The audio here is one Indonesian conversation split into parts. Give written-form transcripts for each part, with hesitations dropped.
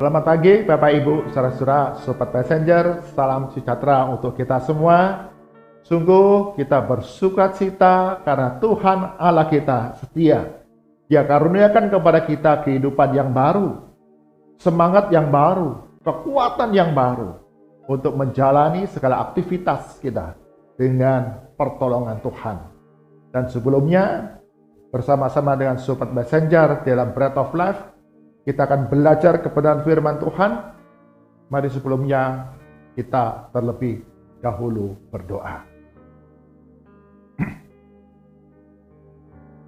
Selamat pagi Bapak Ibu, saudara-saudara, Sobat Messenger, salam sejahtera untuk kita semua. Sungguh kita bersukacita karena Tuhan Allah kita setia. Dia karuniakan kepada kita kehidupan yang baru, semangat yang baru, kekuatan yang baru untuk menjalani segala aktivitas kita dengan pertolongan Tuhan. Dan sebelumnya bersama-sama dengan Sobat Messenger dalam Bread of Life, kita akan belajar kebenaran firman Tuhan. Mari sebelumnya kita terlebih dahulu berdoa.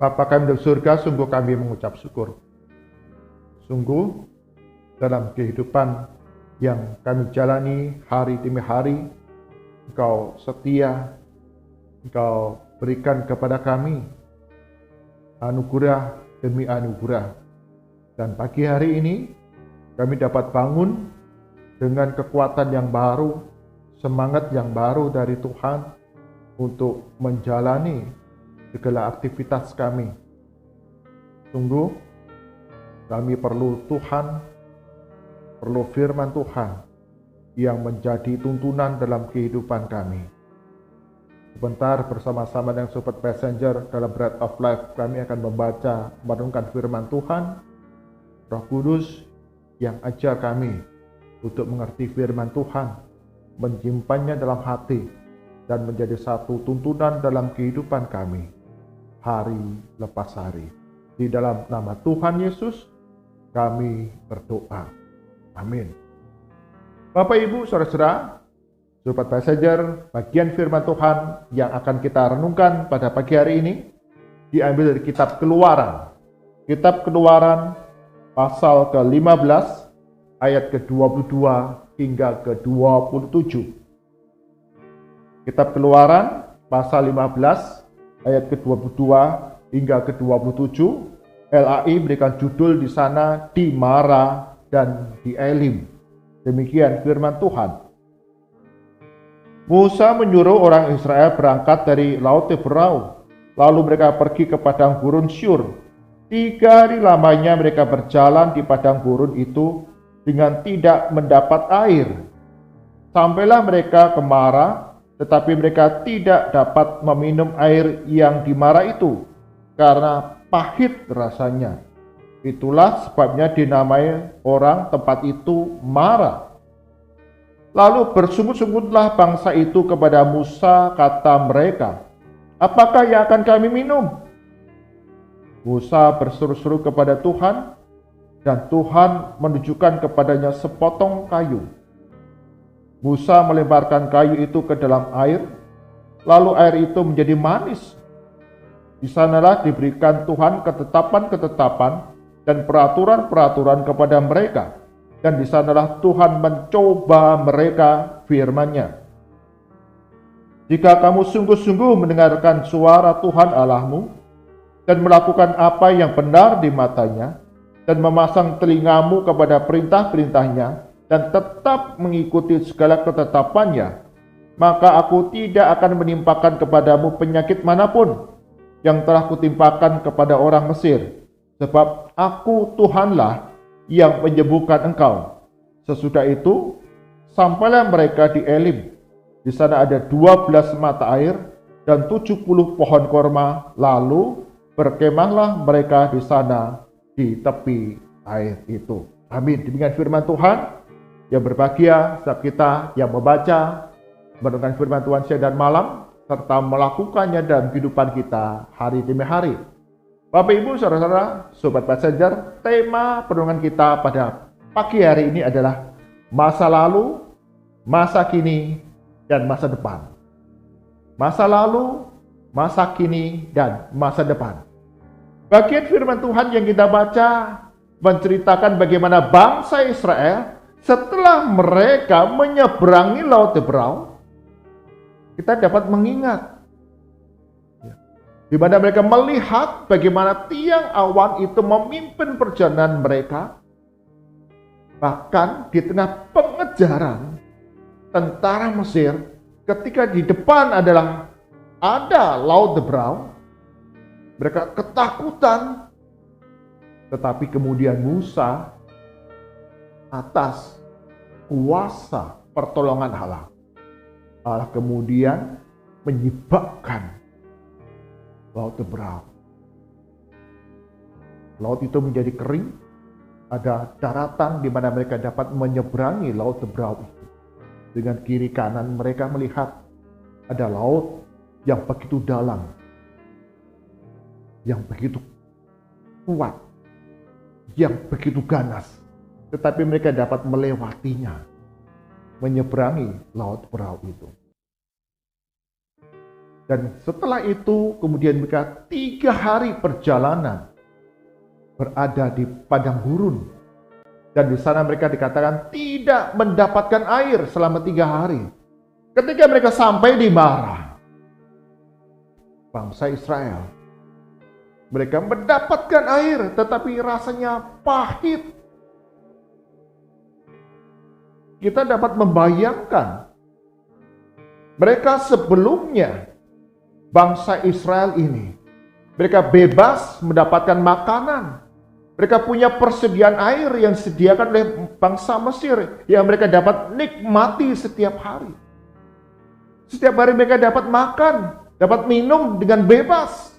Bapa kami di surga, sungguh kami mengucap syukur. Sungguh dalam kehidupan yang kami jalani hari demi hari, Engkau setia, Engkau berikan kepada kami anugerah demi anugerah. Dan pagi hari ini kami dapat bangun dengan kekuatan yang baru, semangat yang baru dari Tuhan untuk menjalani segala aktivitas kami. Sungguh kami perlu Tuhan, perlu firman Tuhan yang menjadi tuntunan dalam kehidupan kami. Sebentar bersama-sama dengan Sobat Messenger dalam Bread of Life, kami akan membaca, merenungkan firman Tuhan. Roh Kudus yang ajar kami untuk mengerti firman Tuhan, menyimpannya dalam hati, dan menjadi satu tuntunan dalam kehidupan kami, hari lepas hari. Di dalam nama Tuhan Yesus, kami berdoa. Amin. Bapak, Ibu, saudara-saudara, Sobat Messenger, bagian firman Tuhan yang akan kita renungkan pada pagi hari ini diambil dari kitab Keluaran. Kitab Keluaran pasal ke-15 ayat ke-22 hingga ke-27. Kitab Keluaran pasal 15 ayat ke-22 hingga ke-27. LAI berikan judul di sana di Mara dan di Elim. Demikian firman Tuhan. Musa menyuruh orang Israel berangkat dari Laut Teberau, lalu mereka pergi ke padang gurun Syur. 3 hari lamanya mereka berjalan di padang gurun itu dengan tidak mendapat air. Sampailah mereka ke Mara, tetapi mereka tidak dapat meminum air yang di Mara itu, karena pahit rasanya. Itulah sebabnya dinamai orang tempat itu Mara. Lalu bersungut-sungutlah bangsa itu kepada Musa, kata mereka, "Apakah yang akan kami minum?" Musa berseru-seru kepada Tuhan, dan Tuhan menunjukkan kepadanya sepotong kayu. Musa melemparkan kayu itu ke dalam air, lalu air itu menjadi manis. Di sanalah diberikan Tuhan ketetapan-ketetapan dan peraturan-peraturan kepada mereka, dan di sanalah Tuhan mencoba mereka firman-Nya. "Jika kamu sungguh-sungguh mendengarkan suara Tuhan Allahmu, dan melakukan apa yang benar di matanya, dan memasang telingamu kepada perintah-perintahnya, dan tetap mengikuti segala ketetapannya, maka aku tidak akan menimpakan kepadamu penyakit manapun yang telah kutimpakan kepada orang Mesir, sebab aku Tuhanlah yang menyembuhkan engkau." Sesudah itu, sampailah mereka di Elim. Di sana ada 12 mata air dan 70 pohon korma, lalu berkemahlah mereka di sana di tepi air itu. Amin. Demikian firman Tuhan. Yang berbahagia setiap kita yang membaca, mendengarkan firman Tuhan siang dan malam, serta melakukannya dalam kehidupan kita hari demi hari. Bapak, Ibu, saudara-saudara, Sobat Messenger, tema perenungan kita pada pagi hari ini adalah masa lalu, masa kini, dan masa depan. Masa lalu, masa kini, dan masa depan. Bagian firman Tuhan yang kita baca menceritakan bagaimana bangsa Israel setelah mereka menyeberangi Laut Teberau, kita dapat mengingat di mana mereka melihat bagaimana tiang awan itu memimpin perjalanan mereka. Bahkan di tengah pengejaran tentara Mesir, ketika di depan ada Laut Teberau, mereka ketakutan. Tetapi kemudian Musa atas kuasa pertolongan Allah. Allah kemudian menyebabkan laut Teberau. Laut itu menjadi kering, ada daratan di mana mereka dapat menyeberangi laut Teberau itu. Dengan kiri kanan mereka melihat ada laut yang begitu dalam, yang begitu kuat, yang begitu ganas. Tetapi mereka dapat melewatinya, menyeberangi laut Teberau itu. Dan setelah itu kemudian mereka 3 hari perjalanan berada di padang gurun. Dan di sana mereka dikatakan tidak mendapatkan air selama 3 hari. Ketika mereka sampai di Marah, bangsa Israel, mereka mendapatkan air tetapi rasanya pahit. Kita dapat membayangkan mereka sebelumnya, bangsa Israel ini, mereka bebas mendapatkan makanan. Mereka punya persediaan air yang disediakan oleh bangsa Mesir yang mereka dapat nikmati setiap hari. Setiap hari mereka dapat makan, dapat minum dengan bebas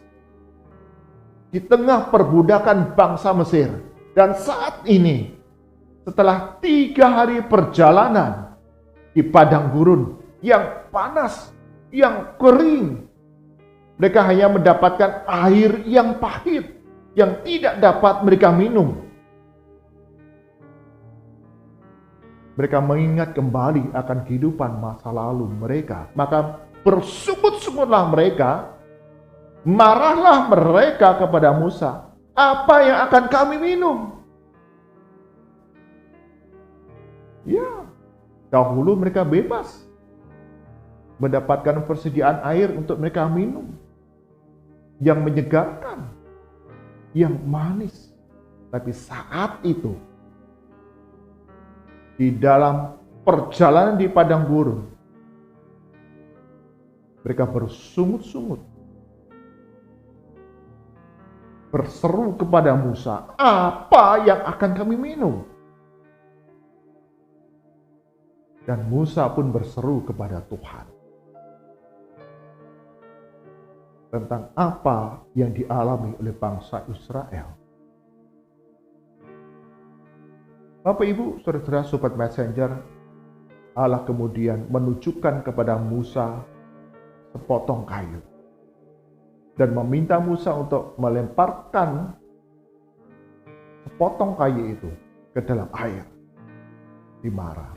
di tengah perbudakan bangsa Mesir. Dan saat ini, setelah 3 hari perjalanan di padang gurun yang panas, yang kering, mereka hanya mendapatkan air yang pahit, yang tidak dapat mereka minum. Mereka mengingat kembali akan kehidupan masa lalu mereka. Maka bersungut-sungutlah mereka, marahlah mereka kepada Musa. Apa yang akan kami minum? Ya, dahulu mereka bebas mendapatkan persediaan air untuk mereka minum yang menyegarkan, yang manis. Tapi saat itu, di dalam perjalanan di padang gurun, mereka bersungut-sungut, berseru kepada Musa, apa yang akan kami minum? Dan Musa pun berseru kepada Tuhan tentang apa yang dialami oleh bangsa Israel. Bapak, Ibu, Saudara, Sobat Messenger, Allah kemudian menunjukkan kepada Musa sepotong kayu dan meminta Musa untuk melemparkan sepotong kayu itu ke dalam air di Marah.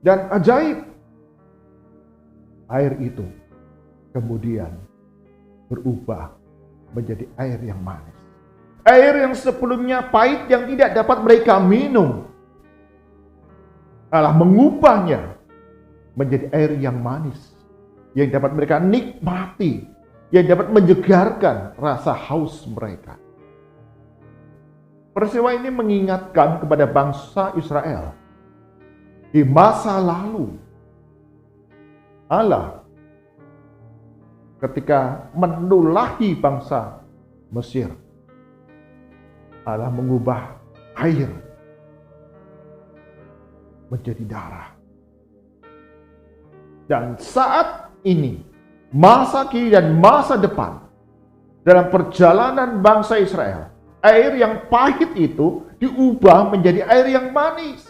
Dan ajaib, air itu kemudian berubah menjadi air yang manis. Air yang sebelumnya pahit yang tidak dapat mereka minum, Allah mengubahnya menjadi air yang manis, yang dapat mereka nikmati, yang dapat menyegarkan rasa haus mereka. Peristiwa ini mengingatkan kepada bangsa Israel di masa lalu. Allah ketika menulahi bangsa Mesir, Allah mengubah air menjadi darah. Dan saat ini, masa kini dan masa depan, dalam perjalanan bangsa Israel, air yang pahit itu diubah menjadi air yang manis.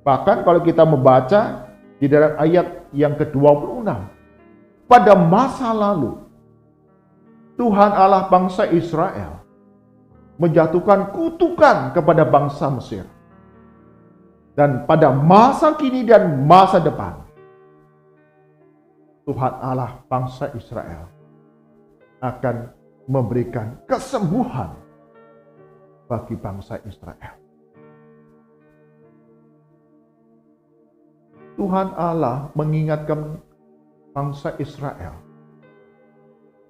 Bahkan kalau kita membaca di dalam ayat yang ke-26, pada masa lalu Tuhan Allah bangsa Israel menjatuhkan kutukan kepada bangsa Mesir. Dan pada masa kini dan masa depan, Tuhan Allah bangsa Israel akan memberikan kesembuhan bagi bangsa Israel. Tuhan Allah mengingatkan bangsa Israel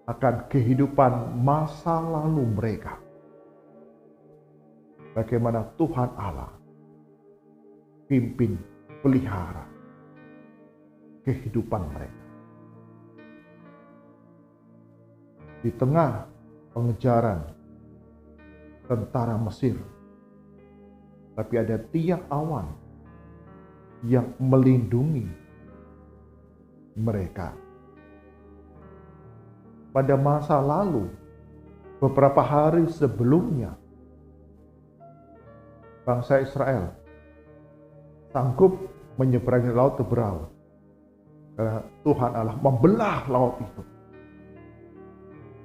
akan kehidupan masa lalu mereka. Bagaimana Tuhan Allah pimpin, pelihara kehidupan mereka. Di tengah pengejaran tentara Mesir, tapi ada tiang awan yang melindungi mereka. Pada masa lalu, beberapa hari sebelumnya, bangsa Israel sanggup menyeberangi laut Teberau. Tuhan Allah membelah laut itu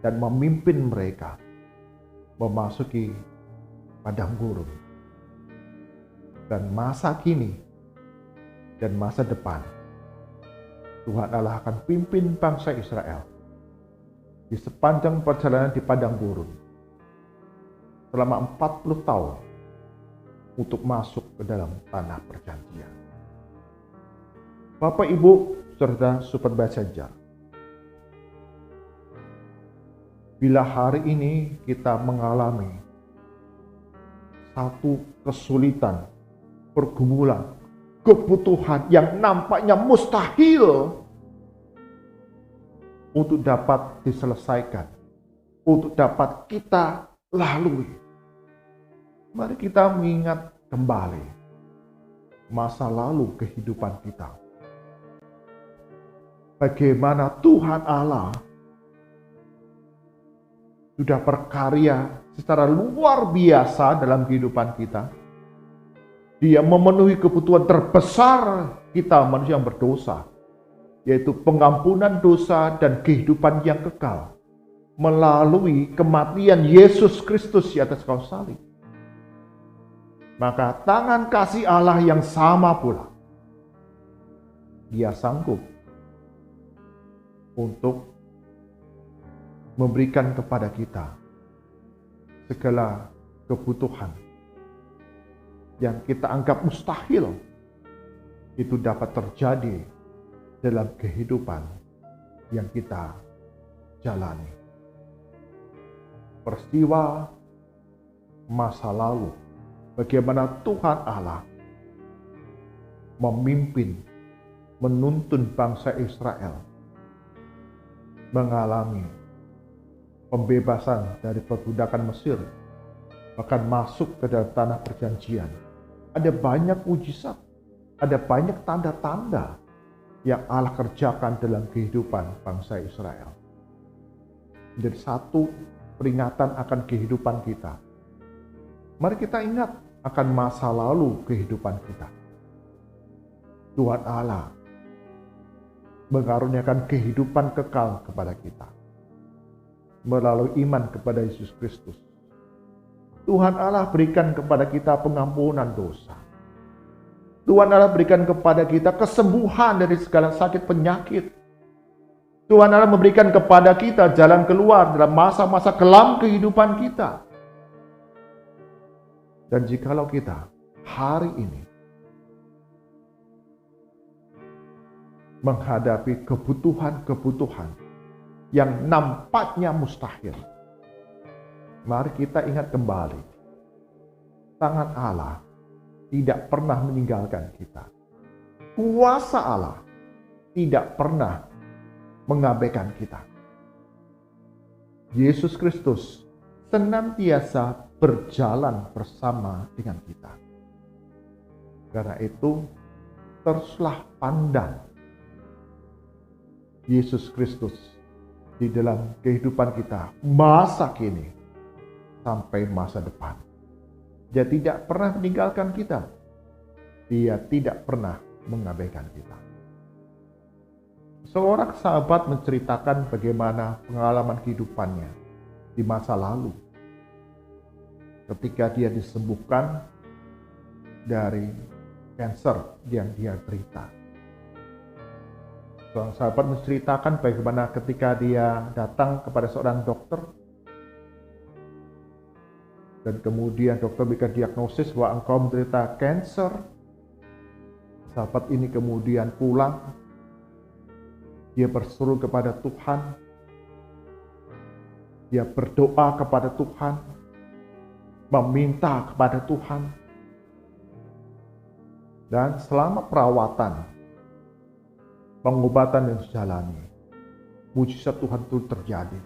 dan memimpin mereka memasuki padang gurun. Dan masa kini dan masa depan, Tuhan Allah akan pimpin bangsa Israel di sepanjang perjalanan di padang gurun selama 40 tahun untuk masuk ke dalam tanah perjanjian. Bapak, Ibu, Saudara Sobat Baca, bila hari ini kita mengalami satu kesulitan, pergumulan, kebutuhan yang nampaknya mustahil untuk dapat diselesaikan, untuk dapat kita lalui, mari kita mengingat kembali masa lalu kehidupan kita. Bagaimana Tuhan Allah sudah berkarya secara luar biasa dalam kehidupan kita. Dia memenuhi kebutuhan terbesar kita manusia yang berdosa, yaitu pengampunan dosa dan kehidupan yang kekal melalui kematian Yesus Kristus di atas kayu salib. Maka tangan kasih Allah yang sama pula, Dia sanggup untuk memberikan kepada kita segala kebutuhan yang kita anggap mustahil itu dapat terjadi dalam kehidupan yang kita jalani. Peristiwa masa lalu, bagaimana Tuhan Allah memimpin, menuntun bangsa Israel mengalami pembebasan dari perbudakan Mesir, bahkan masuk ke dalam tanah perjanjian. Ada banyak mujizat, ada banyak tanda-tanda yang Allah kerjakan dalam kehidupan bangsa Israel. Menjadi satu peringatan akan kehidupan kita. Mari kita ingat akan masa lalu kehidupan kita. Tuhan Allah mengaruniakan kehidupan kekal kepada kita melalui iman kepada Yesus Kristus. Tuhan Allah berikan kepada kita pengampunan dosa. Tuhan Allah berikan kepada kita kesembuhan dari segala sakit penyakit. Tuhan Allah memberikan kepada kita jalan keluar dalam masa-masa kelam kehidupan kita. Dan jikalau kita hari ini menghadapi kebutuhan-kebutuhan yang nampaknya mustahil, mari kita ingat kembali, tangan Allah tidak pernah meninggalkan kita. Kuasa Allah tidak pernah mengabaikan kita. Yesus Kristus senantiasa berjalan bersama dengan kita. Karena itu, teruslah pandang Yesus Kristus di dalam kehidupan kita masa kini sampai masa depan. Dia tidak pernah meninggalkan kita. Dia tidak pernah mengabaikan kita. Seorang sahabat menceritakan bagaimana pengalaman kehidupannya di masa lalu ketika dia disembuhkan dari kanker yang dia derita. Seorang sahabat menceritakan bagaimana ketika dia datang kepada seorang dokter dan kemudian dokter berikan diagnosis bahwa engkau menderita kanker. Sahabat ini kemudian pulang, dia berseru kepada Tuhan, dia berdoa kepada Tuhan, meminta kepada Tuhan, dan selama perawatan pengobatan yang dijalani, mujizat Tuhan itu terjadi.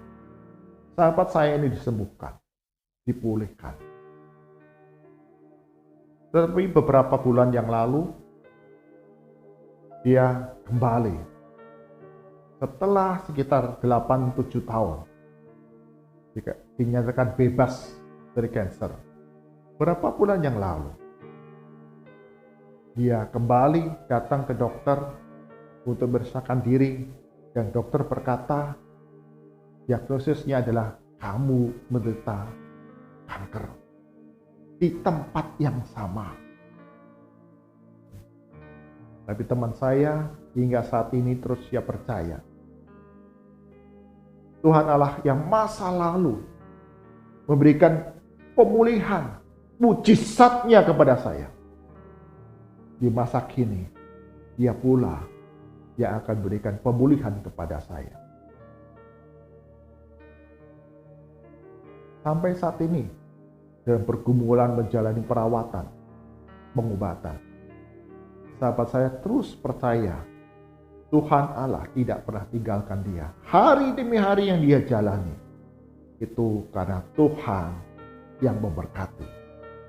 Sahabat saya ini disembuhkan, dipulihkan. Tetapi beberapa bulan yang lalu, dia kembali. Setelah sekitar 8-7 tahun, dinyatakan bebas dari kanker. Berapa bulan yang lalu, dia kembali datang ke dokter untuk memeriksakan diri, dan dokter berkata, diagnosisnya adalah kamu menderita kanker di tempat yang sama. Tapi teman saya hingga saat ini terus dia percaya Tuhan Allah yang masa lalu memberikan pemulihan, mujizatnya kepada saya. Di masa kini, dia pula yang akan berikan pemulihan kepada saya. Sampai saat ini, dalam pergumulan menjalani perawatan, pengobatan, sahabat saya terus percaya Tuhan Allah tidak pernah tinggalkan dia. Hari demi hari yang dia jalani, itu karena Tuhan yang memberkati.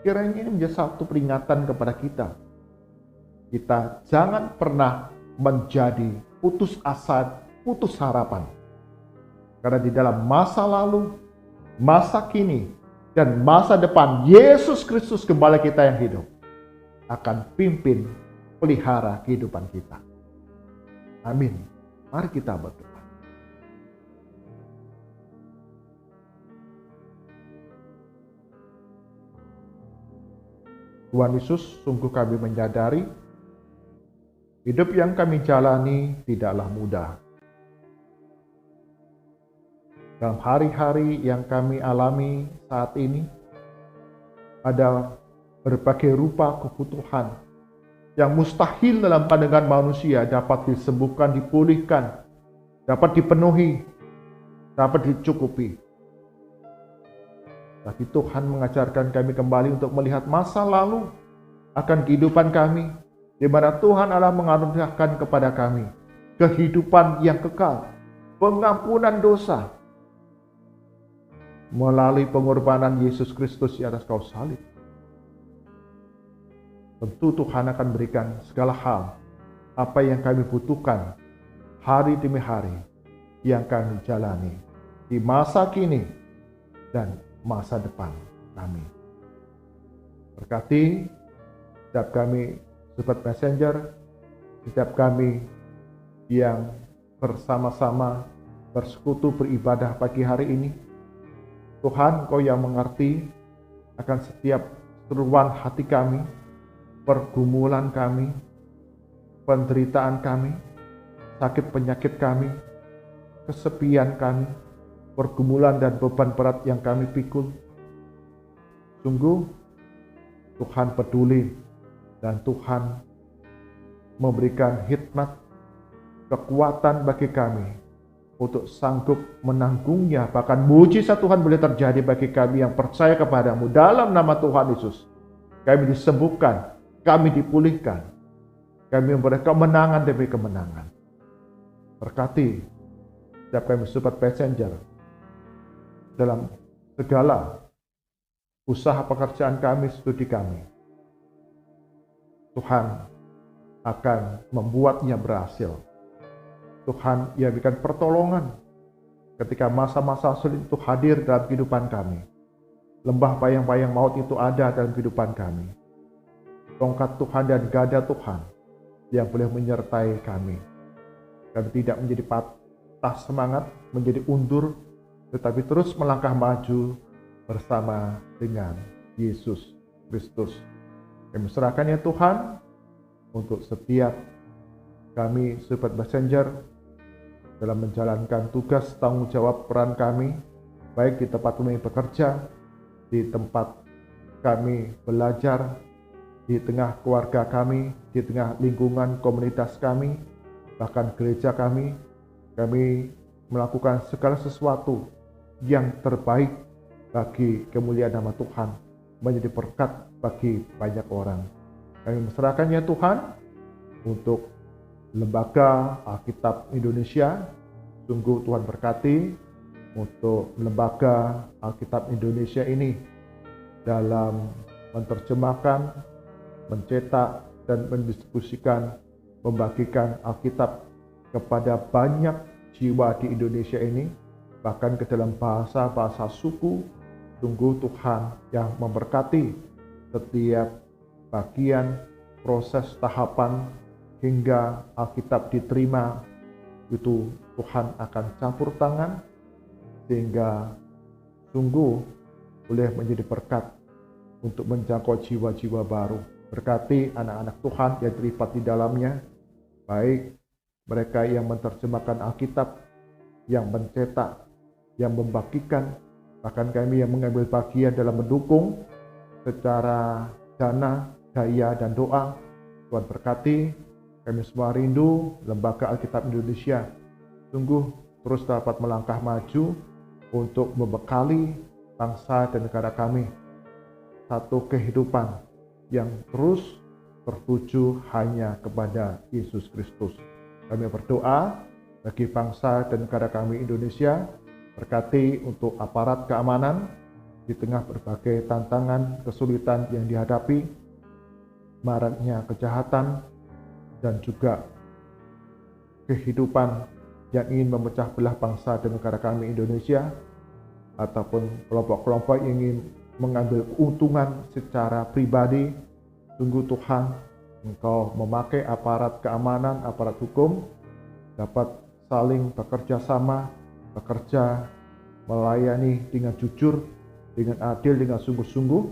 Kiranya ini menjadi satu peringatan kepada kita. Kita jangan pernah menjadi putus asa, putus harapan. Karena di dalam masa lalu, masa kini, dan masa depan, Yesus Kristus Gembala kita yang hidup akan pimpin, pelihara kehidupan kita. Amin. Mari kita berdoa. Tuhan Yesus, sungguh kami menyadari hidup yang kami jalani tidaklah mudah. Dalam hari-hari yang kami alami saat ini, ada berbagai rupa kebutuhan yang mustahil dalam pandangan manusia dapat disembuhkan, dipulihkan, dapat dipenuhi, dapat dicukupi. Tapi Tuhan mengajarkan kami kembali untuk melihat masa lalu akan kehidupan kami, di mana Tuhan Allah mengaruniakan kepada kami kehidupan yang kekal, pengampunan dosa, melalui pengorbanan Yesus Kristus di atas kayu salib. Tentu Tuhan akan berikan segala hal apa yang kami butuhkan hari demi hari yang kami jalani di masa kini dan masa depan kami. Berkati setiap kami Sobat Messenger, setiap kami yang bersama-sama bersekutu beribadah pagi hari ini. Tuhan, Kau yang mengerti akan setiap seruan hati kami, pergumulan kami, penderitaan kami, sakit penyakit kami, kesepian kami, pergumulan dan beban berat yang kami pikul. Sungguh Tuhan peduli, dan Tuhan memberikan hikmat, kekuatan bagi kami untuk sanggup menanggungnya. Bahkan mujizat Tuhan boleh terjadi bagi kami yang percaya kepadamu. Dalam nama Tuhan Yesus, kami disembuhkan, kami dipulihkan, kami memberi kemenangan demi kemenangan. Berkati setiap kami Sobat Messenger dalam segala usaha pekerjaan kami, studi kami. Tuhan akan membuatnya berhasil. Tuhan yang berikan pertolongan ketika masa-masa sulit itu hadir dalam kehidupan kami. Lembah bayang-bayang maut itu ada dalam kehidupan kami. Tongkat Tuhan dan gada Tuhan yang boleh menyertai kami. Kami tidak menjadi patah semangat, menjadi undur, tetapi terus melangkah maju bersama dengan Yesus Kristus. Kami serahkan ya Tuhan untuk setiap kami Sobat Messenger dalam menjalankan tugas tanggung jawab peran kami, baik di tempat kami bekerja, di tempat kami belajar, di tengah keluarga kami, di tengah lingkungan komunitas kami, bahkan gereja kami melakukan segala sesuatu yang terbaik bagi kemuliaan nama Tuhan, menjadi berkat bagi banyak orang. Kami menyerahkan ya Tuhan untuk Lembaga Alkitab Indonesia. Sungguh Tuhan berkati untuk Lembaga Alkitab Indonesia ini dalam menerjemahkan mencetak dan mendistribusikan, membagikan Alkitab kepada banyak jiwa di Indonesia ini, bahkan ke dalam bahasa-bahasa suku. Sungguh Tuhan yang memberkati setiap bagian proses tahapan hingga Alkitab diterima. Itu Tuhan akan campur tangan sehingga sungguh boleh menjadi berkat untuk menjangkau jiwa-jiwa baru. Berkati anak-anak Tuhan yang terlibat di dalamnya, baik mereka yang menerjemahkan Alkitab, yang mencetak, yang membagikan, bahkan kami yang mengambil bagian dalam mendukung secara dana, daya, dan doa. Tuhan berkati. Kami semua rindu Lembaga Alkitab Indonesia sungguh terus dapat melangkah maju untuk membekali bangsa dan negara kami satu kehidupan yang terus tertuju hanya kepada Yesus Kristus. Kami berdoa bagi bangsa dan negara kami Indonesia, berkati untuk aparat keamanan di tengah berbagai tantangan, kesulitan yang dihadapi, maraknya kejahatan, dan juga kehidupan yang ingin memecah belah bangsa dan negara kami Indonesia, ataupun kelompok-kelompok yang ingin mengambil keuntungan secara pribadi. Sungguh Tuhan, Engkau memakai aparat keamanan, aparat hukum dapat saling bekerja sama, bekerja melayani dengan jujur, dengan adil, dengan sungguh-sungguh,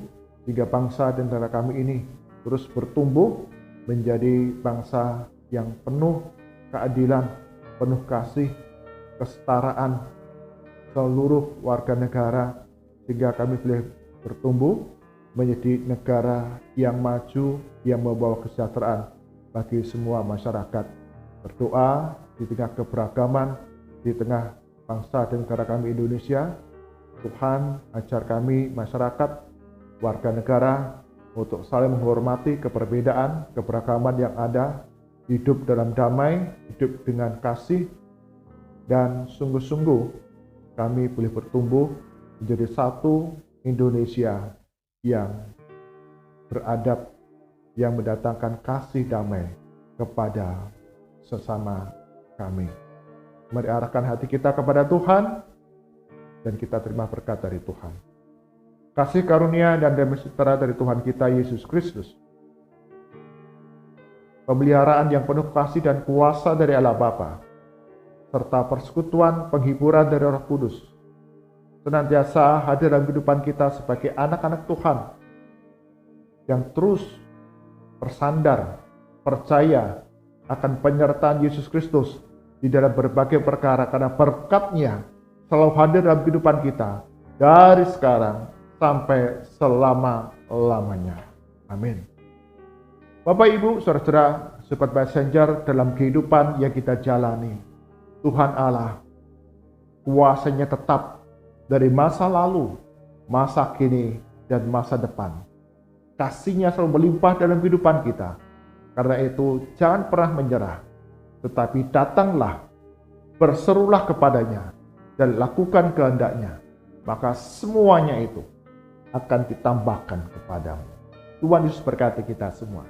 sehingga bangsa dan negara kami ini terus bertumbuh menjadi bangsa yang penuh keadilan, penuh kasih, kesetaraan seluruh warga negara, sehingga kami boleh bertumbuh menjadi negara yang maju, yang membawa kesejahteraan bagi semua masyarakat. Berdoa di tengah keberagaman, di tengah bangsa dan negara kami Indonesia, Tuhan ajar kami masyarakat, warga negara, untuk saling menghormati keberbedaan, keberagaman yang ada, hidup dalam damai, hidup dengan kasih, dan sungguh-sungguh kami boleh bertumbuh menjadi satu Indonesia yang beradab, yang mendatangkan kasih damai kepada sesama kami. Mari arahkan hati kita kepada Tuhan, dan kita terima berkat dari Tuhan. Kasih karunia dan damai sejahtera dari Tuhan kita Yesus Kristus, pemeliharaan yang penuh kasih dan kuasa dari Allah Bapa, serta persekutuan penghiburan dari Roh Kudus, senantiasa hadir dalam kehidupan kita sebagai anak-anak Tuhan, yang terus bersandar, percaya akan penyertaan Yesus Kristus di dalam berbagai perkara, karena berkat-Nya selalu hadir dalam kehidupan kita, dari sekarang sampai selama-lamanya. Amin. Bapak, Ibu, Saudara-saudara, Sobat Messenger, dalam kehidupan yang kita jalani, Tuhan Allah, kuasa-Nya tetap dari masa lalu, masa kini, dan masa depan. Kasih-Nya selalu melimpah dalam kehidupan kita. Karena itu, jangan pernah menyerah, tetapi datanglah, berserulah kepadanya, dan lakukan kehendak-Nya. Maka semuanya itu akan ditambahkan kepadamu. Tuhan Yesus berkati kita semua.